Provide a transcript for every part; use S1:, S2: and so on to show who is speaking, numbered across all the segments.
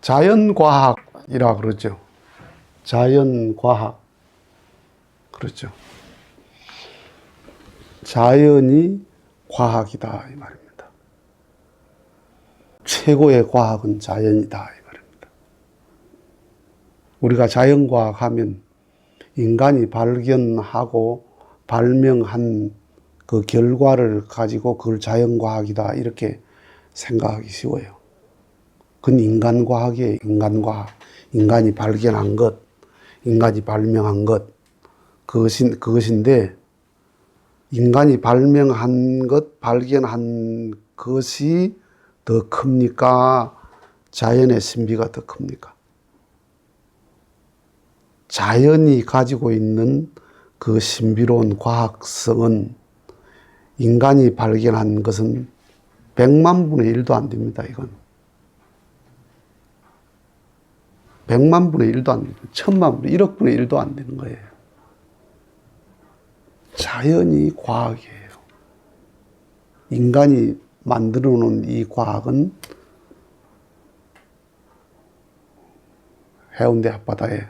S1: 자연과학이라 그러죠. 자연과학. 그렇죠. 자연이 과학이다 이 말입니다. 최고의 과학은 자연이다 이 말입니다. 우리가 자연과학 하면 인간이 발견하고 발명한 그 결과를 가지고 그걸 자연과학이다 이렇게 생각하기 쉬워요. 그건 인간과학이에요. 인간과학. 인간이 발견한 것, 인간이 발명한 것, 그것인데 인간이 발명한 것, 발견한 것이 더 큽니까? 자연의 신비가 더 큽니까? 자연이 가지고 있는 그 신비로운 과학성은 인간이 발견한 것은 100만 분의 1도 안 됩니다, 이건. 100만 분의 1도 안 됩니다. 1000만 분의 1억 분의 1도 안 되는 거예요. 자연이 과학이에요. 인간이 만들어 놓은 이 과학은 해운대 앞바다에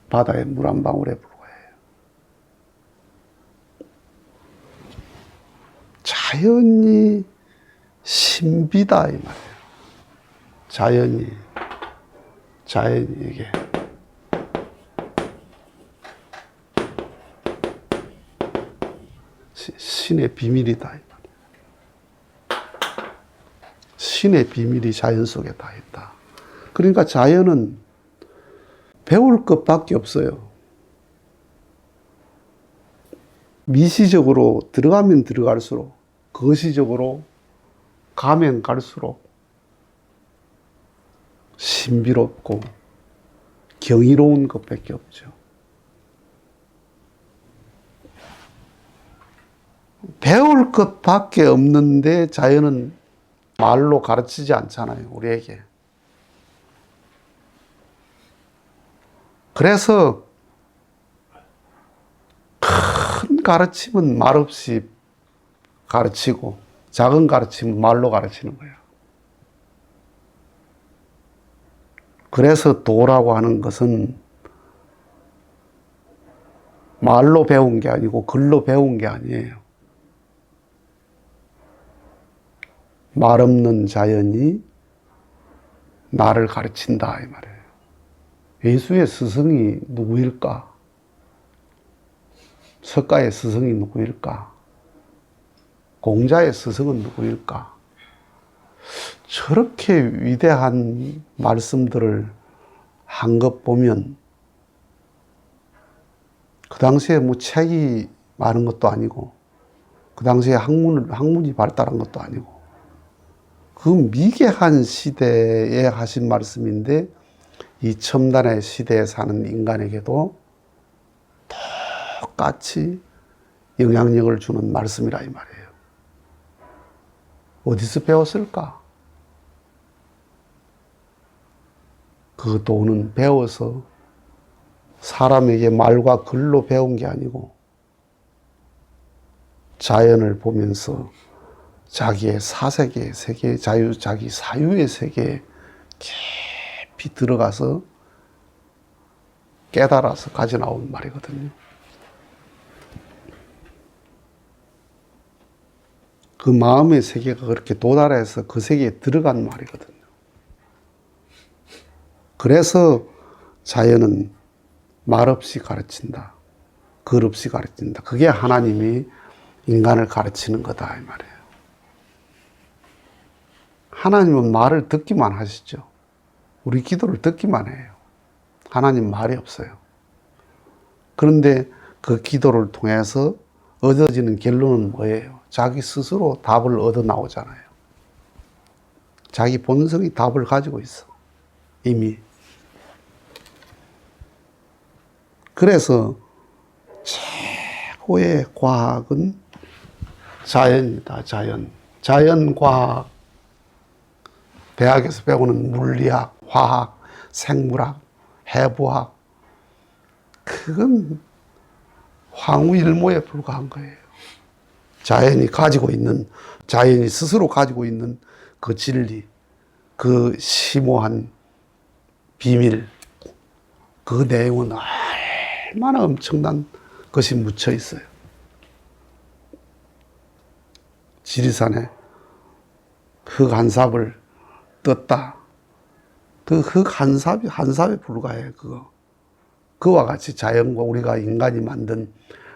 S1: 바다에 물 한 방울에 불과해요. 자연이 신비다 이 말이에요. 자연이 이게 신의 비밀이다 이 말이에요. 신의 비밀이 자연 속에 다 있다. 그러니까 자연은 배울 것밖에 없어요. 미시적으로 들어가면 들어갈수록, 거시적으로 가면 갈수록 신비롭고 경이로운 것밖에 없죠. 배울 것밖에 없는데 자연은 말로 가르치지 않잖아요, 우리에게. 그래서 큰 가르침은 말없이 가르치고 작은 가르침은 말로 가르치는 거예요. 그래서 도라고 하는 것은 말로 배운 게 아니고 글로 배운 게 아니에요. 말 없는 자연이 나를 가르친다 이 말이에요. 예수의 스승이 누구일까? 석가의 스승이 누구일까? 공자의 스승은 누구일까? 저렇게 위대한 말씀들을 한 것 보면 그 당시에 뭐 책이 많은 것도 아니고 그 당시에 학문이 발달한 것도 아니고 그 미개한 시대에 하신 말씀인데 이 첨단의 시대에 사는 인간에게도 똑같이 영향력을 주는 말씀이라 이 말이에요. 어디서 배웠을까? 그 도는 배워서 사람에게 말과 글로 배운 게 아니고 자연을 보면서 자기의 사세계, 세계 자유, 자기 사유의 세계에 깊이 들어가서 깨달아서 가져 나온 말이거든요. 그 마음의 세계가 그렇게 도달해서 그 세계에 들어간 말이거든요. 그래서 자연은 말없이 가르친다. 글 없이 가르친다. 그게 하나님이 인간을 가르치는 거다 이 말이에요. 하나님은 말을 듣기만 하시죠. 우리 기도를 듣기만 해요. 하나님 말이 없어요. 그런데 그 기도를 통해서 얻어지는 결론은 뭐예요? 자기 스스로 답을 얻어 나오잖아요. 자기 본성이 답을 가지고 있어. 이미. 그래서 최고의 과학은 자연이다. 자연과학. 대학에서 배우는 물리학, 화학, 생물학, 해부학. 그건 황후일모에 불과한 거예요. 자연이 스스로 가지고 있는 그 진리, 그 심오한 비밀, 그 내용은 얼마나 엄청난 것이 묻혀 있어요. 지리산에 흙 한 삽을 떴다. 그 흙 한 삽에 불과해, 그거. 그와 같이 자연과 우리가 인간이 만든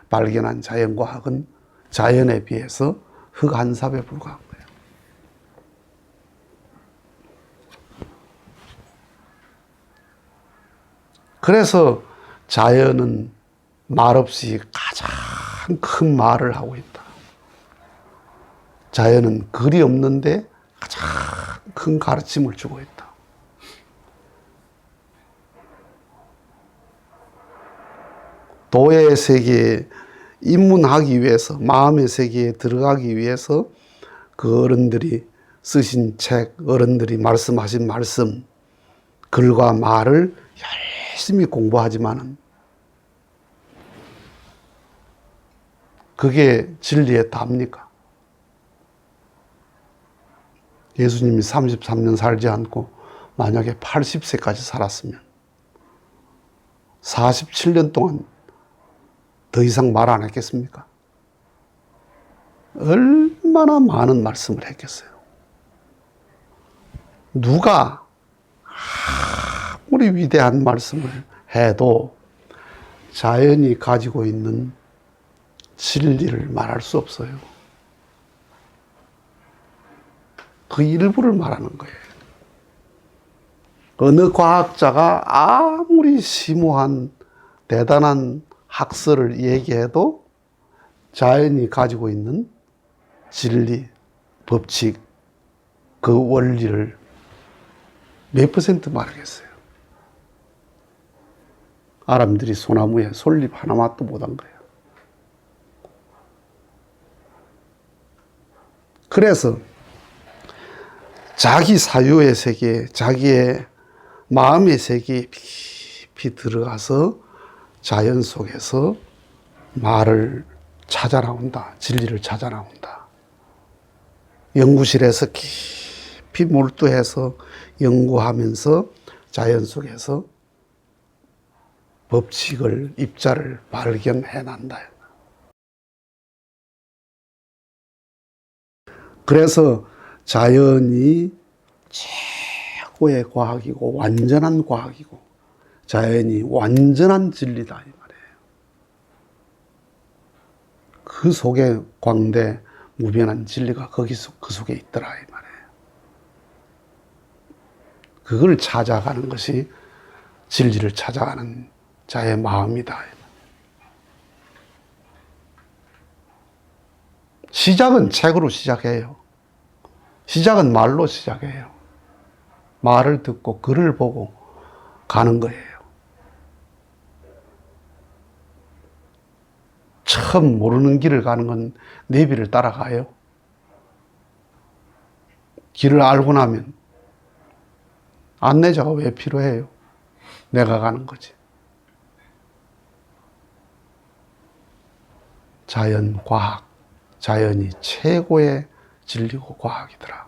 S1: 발견한 자연과학은 자연에 비해서 흙 한 삽에 불과한 거예요. 그래서 자연은 말없이 가장 큰 말을 하고 있다. 자연은 글이 없는데 가장 큰 가르침을 주고 있다. 도의 세계에 입문하기 위해서, 마음의 세계에 들어가기 위해서 그 어른들이 쓰신 책, 어른들이 말씀하신 말씀, 글과 말을 열심히 공부하지만은 그게 진리에 답니까? 예수님이 33년 살지 않고 만약에 80세까지 살았으면 47년 동안 더 이상 말 안 했겠습니까? 얼마나 많은 말씀을 했겠어요. 누가 아무리 위대한 말씀을 해도 자연이 가지고 있는 진리를 말할 수 없어요. 그 일부를 말하는 거예요. 어느 과학자가 아무리 심오한 대단한 학설을 얘기해도 자연이 가지고 있는 진리, 법칙, 그 원리를 몇 퍼센트 말하겠어요. 사람들이 소나무에 솔잎 하나만도 못한 거예요. 그래서 자기 사유의 세계, 자기의 마음의 세계에 깊이 들어가서 자연 속에서 말을 찾아 나온다. 진리를 찾아 나온다. 연구실에서 깊이 몰두해서 연구하면서 자연 속에서 법칙을, 입자를 발견해 난다. 그래서 자연이 최고의 과학이고 완전한 과학이고 자연이 완전한 진리다 이 말이에요. 그 속에 광대 무변한 진리가 그 속에 있더라 이 말이에요. 그걸 찾아가는 것이 진리를 찾아가는 자의 마음이다. 시작은 책으로 시작해요. 시작은 말로 시작해요. 말을 듣고 글을 보고 가는 거예요. 처음 모르는 길을 가는 건 내비를 따라가요. 길을 알고 나면 안내자가 왜 필요해요? 내가 가는 거지. 자연, 과학. 자연이 최고의 진리고 과학이더라.